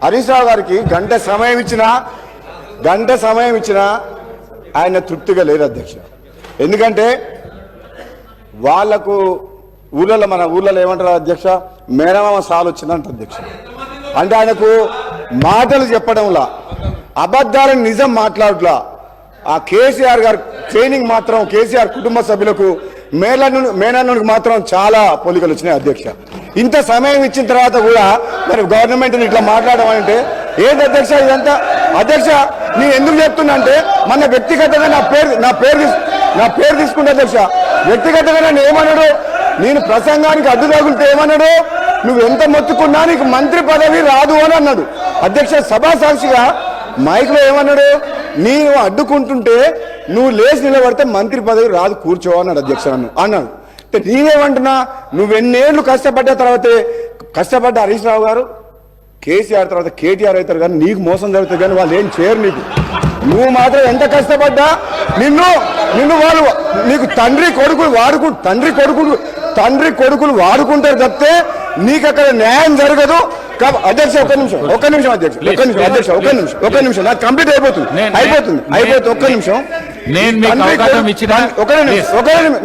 హరీష్ రావు గారికి గంట సమయం ఇచ్చినా ఆయన తృప్తిగా లేదు అధ్యక్ష. ఎందుకంటే వాళ్లకు మన ఊళ్ళలో ఏమంటారు అధ్యక్ష, మేనమామ సాలు వచ్చిందంట అధ్యక్ష. అంటే ఆయనకు మాటలు చెప్పడంలా, అబద్ధాలను నిజం మాట్లాడట్లా. ఆ కేసీఆర్ గారు ట్రైనింగ్ మాత్రం కేసీఆర్ కుటుంబ సభ్యులకు మేనన్నుడికి మాత్రం చాలా పోలికలు వచ్చినాయి అధ్యక్ష. ఇంత సమయం ఇచ్చిన తర్వాత కూడా మరి గవర్నమెంట్ని ఇట్లా మాట్లాడడం అంటే ఏంటి అధ్యక్ష ఇదంతా? అధ్యక్ష నేను ఎందుకు చెప్తున్నా అంటే మన వ్యక్తిగతంగా నా పేరు తీసుకుంటా అధ్యక్ష. వ్యక్తిగతంగా నన్ను ఏమన్నాడు, నేను ప్రసంగానికి అడ్డు తగులితే ఏమన్నాడు, నువ్వు ఎంత మొత్తుకున్నా నీకు మంత్రి పదవి రాదు అని అన్నాడు అధ్యక్ష. సభా సాక్షిగా మైక్లో ఏమన్నాడు, నేను అడ్డుకుంటుంటే నువ్వు లేచి నిలబడితే మంత్రి పదవి రాదు, కూర్చో అన్నాడు అధ్యక్ష. నన్ను అన్నాడు. నేనేమంటున్నా, నువ్వెన్నేళ్ళు కష్టపడ్డ తర్వాతే కష్టపడ్డ హరీష్ రావు గారు కేసీఆర్ తర్వాత కేటీఆర్ అవుతారు, కానీ నీకు మోసం జరుగుతుంది, కానీ వాళ్ళు ఏం చేయరు నీకు. నువ్వు మాత్రం ఎంత కష్టపడ్డా నిన్ను వాళ్ళు నీకు తండ్రి కొడుకులు వాడుకుంటారు తప్పితే నీకు అక్కడ న్యాయం జరగదు. అధ్యక్ష ఒక్క నిమిషం అధ్యక్ష నాకు కంప్లీట్ అయిపోతుంది. ఒక్క నిమిషం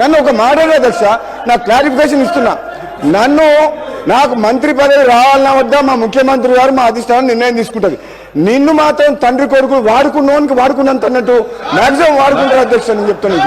నన్ను ఒక మాట అధ్యక్ష, నాకు క్లారిఫికేషన్ ఇస్తున్నా. నాకు మంత్రి పదవి రావాలన్నా వద్దా మా ముఖ్యమంత్రి గారు మా అధిష్టానం నిర్ణయం తీసుకుంటది. నిన్ను మాత్రం తండ్రి కొడుకులు వాడుకున్నోనికి వాడుకున్నంత అన్నట్టు మాక్సిమం వాడుకుంటారు అధ్యక్ష. నేను చెప్తాను.